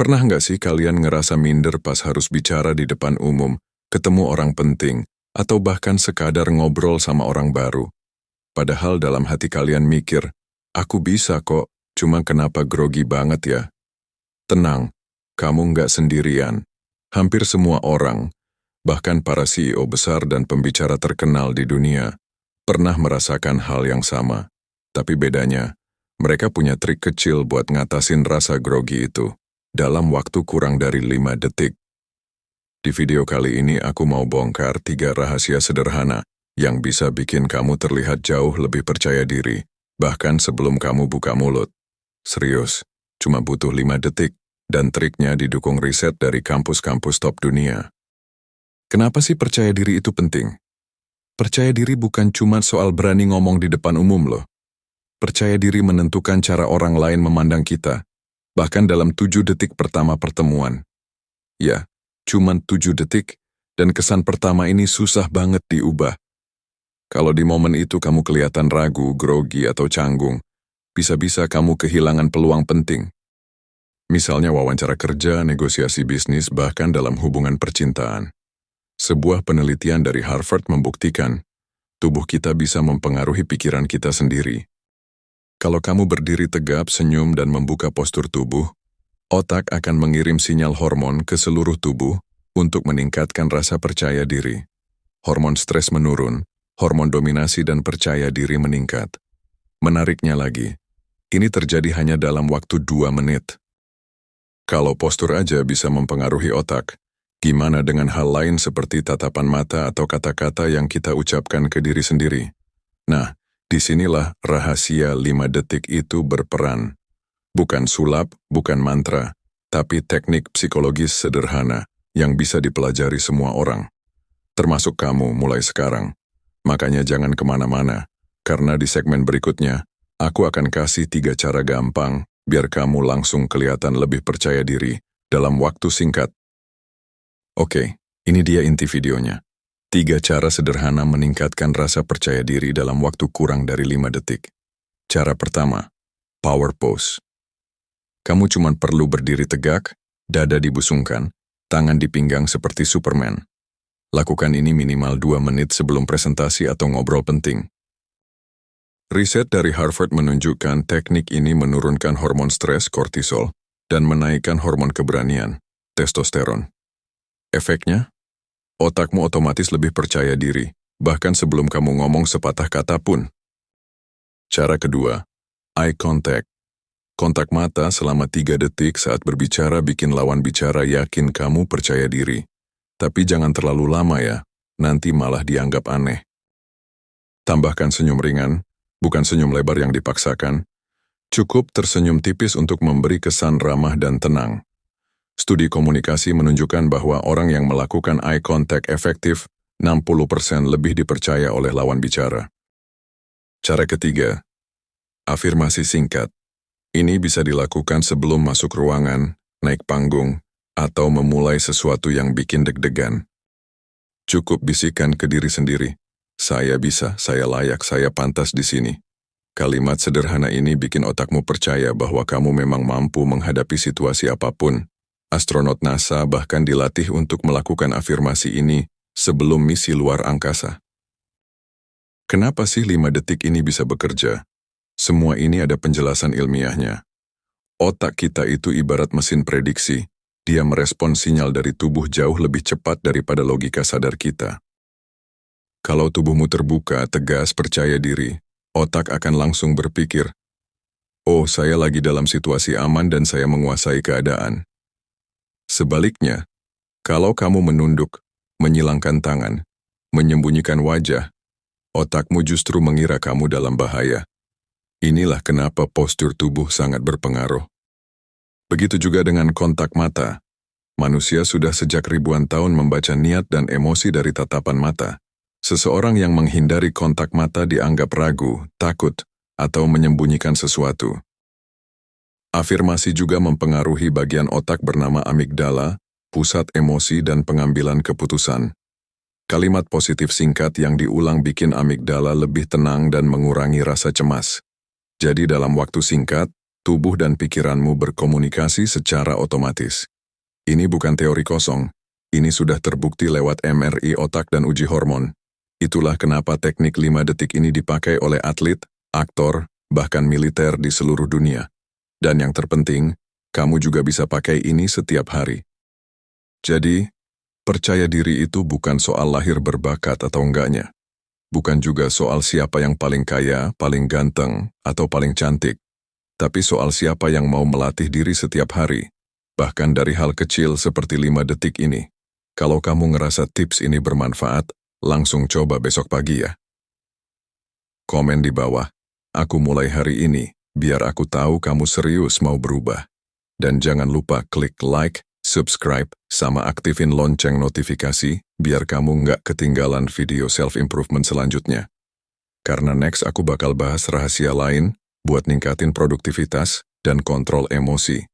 Pernah nggak sih kalian ngerasa minder pas harus bicara di depan umum, ketemu orang penting, atau bahkan sekadar ngobrol sama orang baru? Padahal dalam hati kalian mikir, aku bisa kok, cuma kenapa grogi banget ya? Tenang, kamu nggak sendirian. Hampir semua orang, bahkan para CEO besar dan pembicara terkenal di dunia, pernah merasakan hal yang sama. Tapi bedanya, mereka punya trik kecil buat ngatasin rasa grogi itu dalam waktu kurang dari 5 detik. Di video kali ini aku mau bongkar 3 rahasia sederhana yang bisa bikin kamu terlihat jauh lebih percaya diri, bahkan sebelum kamu buka mulut. Serius, cuma butuh 5 detik, dan triknya didukung riset dari kampus-kampus top dunia. Kenapa sih percaya diri itu penting? Percaya diri bukan cuma soal berani ngomong di depan umum loh. Percaya diri menentukan cara orang lain memandang kita, bahkan dalam 7 detik pertama pertemuan. Ya, cuma 7 detik, dan kesan pertama ini susah banget diubah. Kalau di momen itu kamu kelihatan ragu, grogi, atau canggung, bisa-bisa kamu kehilangan peluang penting. Misalnya wawancara kerja, negosiasi bisnis, bahkan dalam hubungan percintaan. Sebuah penelitian dari Harvard membuktikan, tubuh kita bisa mempengaruhi pikiran kita sendiri. Kalau kamu berdiri tegap, senyum, dan membuka postur tubuh, otak akan mengirim sinyal hormon ke seluruh tubuh untuk meningkatkan rasa percaya diri. Hormon stres menurun, hormon dominasi dan percaya diri meningkat. Menariknya lagi, ini terjadi hanya dalam waktu 2 menit. Kalau postur aja bisa mempengaruhi otak, gimana dengan hal lain seperti tatapan mata atau kata-kata yang kita ucapkan ke diri sendiri? Nah, disinilah rahasia 5 detik itu berperan. Bukan sulap, bukan mantra, tapi teknik psikologis sederhana yang bisa dipelajari semua orang. Termasuk kamu mulai sekarang. Makanya jangan kemana-mana, karena di segmen berikutnya, aku akan kasih 3 cara gampang biar kamu langsung kelihatan lebih percaya diri dalam waktu singkat. Oke, ini dia inti videonya. 3 cara sederhana meningkatkan rasa percaya diri dalam waktu kurang dari 5 detik. Cara pertama, power pose. Kamu cuma perlu berdiri tegak, dada dibusungkan, tangan di pinggang seperti Superman. Lakukan ini minimal 2 menit sebelum presentasi atau ngobrol penting. Riset dari Harvard menunjukkan teknik ini menurunkan hormon stres kortisol dan menaikkan hormon keberanian, testosteron. Efeknya, otakmu otomatis lebih percaya diri, bahkan sebelum kamu ngomong sepatah kata pun. Cara kedua, eye contact. Kontak mata selama 3 detik saat berbicara bikin lawan bicara yakin kamu percaya diri. Tapi jangan terlalu lama ya, nanti malah dianggap aneh. Tambahkan senyum ringan, bukan senyum lebar yang dipaksakan. Cukup tersenyum tipis untuk memberi kesan ramah dan tenang. Studi komunikasi menunjukkan bahwa orang yang melakukan eye contact efektif 60% lebih dipercaya oleh lawan bicara. Cara ketiga, afirmasi singkat. Ini bisa dilakukan sebelum masuk ruangan, naik panggung, atau memulai sesuatu yang bikin deg-degan. Cukup bisikan ke diri sendiri, saya bisa, saya layak, saya pantas di sini. Kalimat sederhana ini bikin otakmu percaya bahwa kamu memang mampu menghadapi situasi apapun. Astronot NASA bahkan dilatih untuk melakukan afirmasi ini sebelum misi luar angkasa. Kenapa sih 5 detik ini bisa bekerja? Semua ini ada penjelasan ilmiahnya. Otak kita itu ibarat mesin prediksi. Dia merespon sinyal dari tubuh jauh lebih cepat daripada logika sadar kita. Kalau tubuhmu terbuka, tegas, percaya diri, otak akan langsung berpikir, oh, saya lagi dalam situasi aman dan saya menguasai keadaan. Sebaliknya, kalau kamu menunduk, menyilangkan tangan, menyembunyikan wajah, otakmu justru mengira kamu dalam bahaya. Inilah kenapa postur tubuh sangat berpengaruh. Begitu juga dengan kontak mata. Manusia sudah sejak ribuan tahun membaca niat dan emosi dari tatapan mata. Seseorang yang menghindari kontak mata dianggap ragu, takut, atau menyembunyikan sesuatu. Afirmasi juga mempengaruhi bagian otak bernama amigdala, pusat emosi dan pengambilan keputusan. Kalimat positif singkat yang diulang bikin amigdala lebih tenang dan mengurangi rasa cemas. Jadi dalam waktu singkat, tubuh dan pikiranmu berkomunikasi secara otomatis. Ini bukan teori kosong, ini sudah terbukti lewat MRI otak dan uji hormon. Itulah kenapa teknik 5 detik ini dipakai oleh atlet, aktor, bahkan militer di seluruh dunia. Dan yang terpenting, kamu juga bisa pakai ini setiap hari. Jadi, percaya diri itu bukan soal lahir berbakat atau enggaknya. Bukan juga soal siapa yang paling kaya, paling ganteng, atau paling cantik. Tapi soal siapa yang mau melatih diri setiap hari. Bahkan dari hal kecil seperti 5 detik ini. Kalau kamu ngerasa tips ini bermanfaat, langsung coba besok pagi ya. Komen di bawah, aku mulai hari ini, biar aku tahu kamu serius mau berubah. Dan jangan lupa klik like, subscribe, sama aktifin lonceng notifikasi, biar kamu nggak ketinggalan video self-improvement selanjutnya. Karena next aku bakal bahas rahasia lain, buat ningkatin produktivitas dan kontrol emosi.